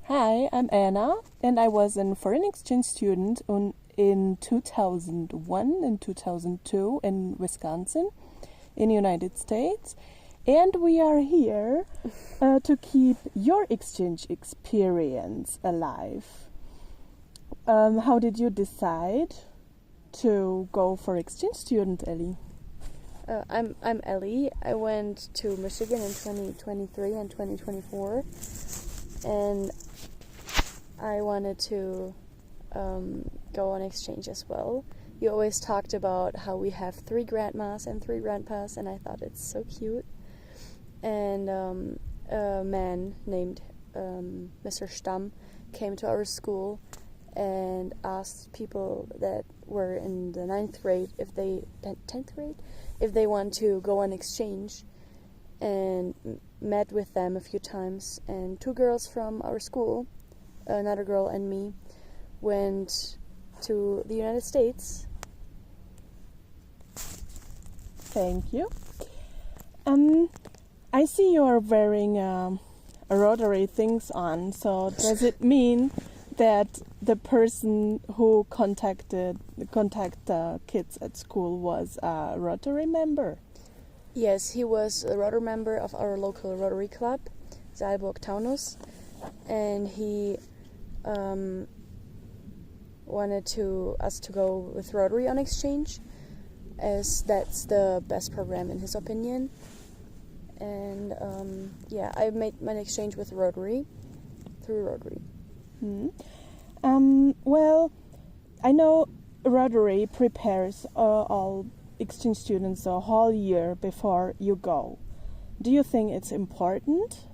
Hi, I'm Anna, and I was a foreign exchange student in 2001 and 2002 in Wisconsin, in the United States. And we are here to keep your exchange experience alive. How did you decide to go for exchange student, Ellie? I'm Ellie. I went to Michigan in 2023 and 2024, and I wanted to go on exchange as well. You always talked about how we have 3 grandmas and 3 grandpas, and I thought it's so cute. And a man named Mr. Stamm came to our school and asked people that were in the 10th grade if they want to go on exchange, and met with them a few times. And 2 girls from our school, another girl and me, went to the United States. Thank you. I see you are wearing a Rotary things on, so does it mean that the person who contact the kids at school was a Rotary member? Yes, he was a Rotary member of our local Rotary club, Saalburg Taunus, and he wanted us to go with Rotary on exchange, as that's the best program in his opinion. And I made my exchange with Rotary, through Rotary. Well, I know Rotary prepares all exchange students a whole year before you go. Do you think it's important?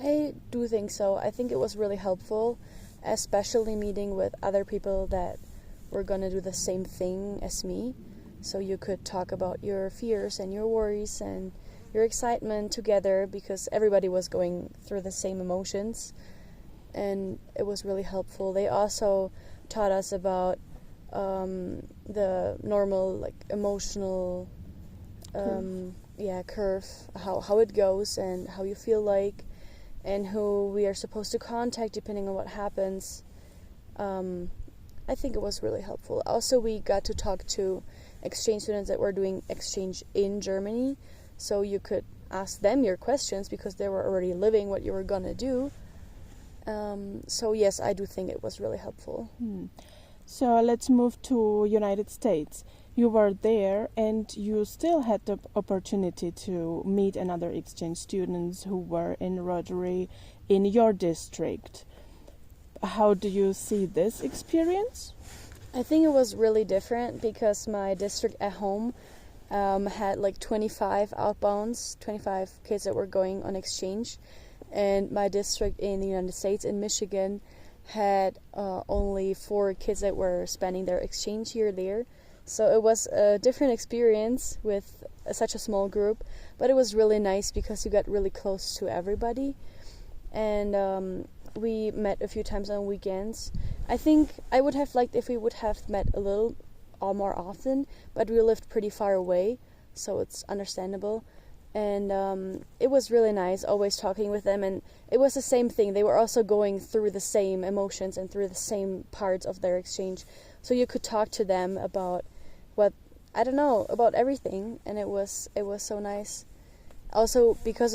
I do think so. I think it was really helpful, especially meeting with other people that were going to do the same thing as me. So you could talk about your fears and your worries and your excitement together, because everybody was going through the same emotions. And it was really helpful. They also taught us about the normal, emotional curve, how it goes and how you feel like, and who we are supposed to contact depending on what happens. I think it was really helpful. Also, we got to talk to exchange students that were doing exchange in Germany, so you could ask them your questions because they were already living what you were gonna do. So yes, I do think it was really helpful. So let's move to United States. You were there and you still had the opportunity to meet another exchange students who were in Rotary in your district. How do you see this experience? I think it was really different because my district at home had 25 outbounds, 25 kids that were going on exchange. And my district in the United States, in Michigan, had only 4 kids that were spending their exchange year there. So it was a different experience with such a small group, but it was really nice because you got really close to everybody. And we met a few times on weekends. I think I would have liked if we would have met a little more often, but we lived pretty far away, so it's understandable. And it was really nice always talking with them, and it was the same thing. They were also going through the same emotions and through the same parts of their exchange, so you could talk to them about about everything, and it was so nice. Also, because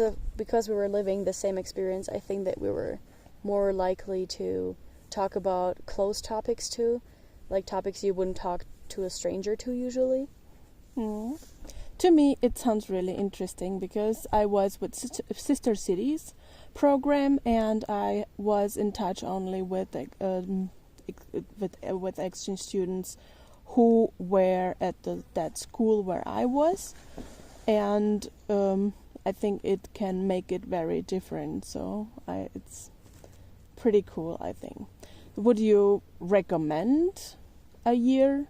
we were living the same experience, I think that we were more likely to talk about close topics too, like topics you wouldn't talk to a stranger to usually. To me, it sounds really interesting because I was with Sister Cities program, and I was in touch only with exchange students who were at that school where I was, and I think it can make it very different. So it's pretty cool, I think. Would you recommend a year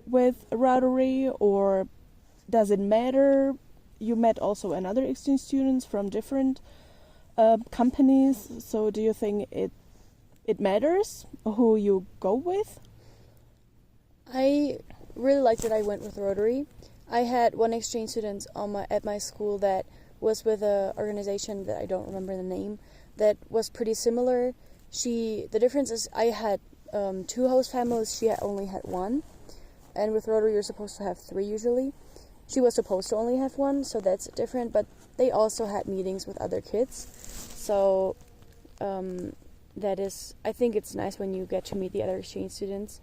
with Rotary, or does it matter? You met also another exchange students from different companies, so do you think it matters who you go with? I really liked that I went with Rotary. I had one exchange student at my school that was with an organization that I don't remember the name, that was pretty similar. The difference is I had 2 host families, she only had 1. And with Rotary, you're supposed to have 3 usually. She was supposed to only have 1, so that's different. But they also had meetings with other kids. So I think it's nice when you get to meet the other exchange students.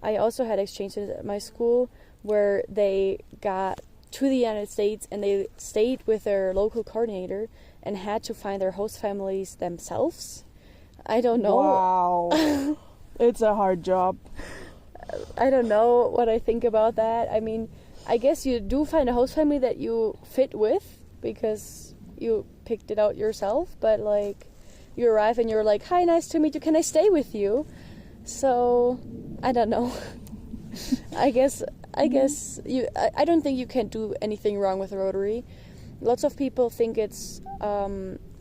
I also had exchange students at my school where they got to the United States and they stayed with their local coordinator and had to find their host families themselves. I don't know. Wow. It's a hard job. I don't know what I think about that. I mean, I guess you do find a host family that you fit with because you picked it out yourself, but like you arrive and you're like, "Hi, nice to meet you. Can I stay with you?" So, I don't know. I guess I don't think you can do anything wrong with Rotary. Lots of people think it's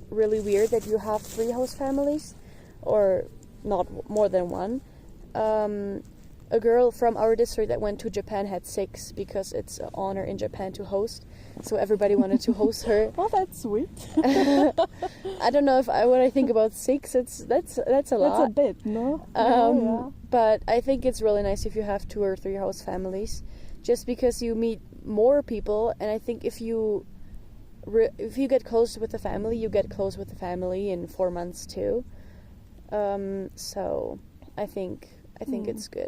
really weird that you have 3 host families or not more than 1. A girl from our district that went to Japan had 6 because it's an honor in Japan to host. So everybody wanted to host her. Well, that's sweet. I don't know what I think about 6. That's a lot. That's a bit, no? Yeah. But I think it's really nice if you have 2 or 3 host families, just because you meet more people. And I think if you get close with the family, you get close with the family in 4 months too. So I think it's good.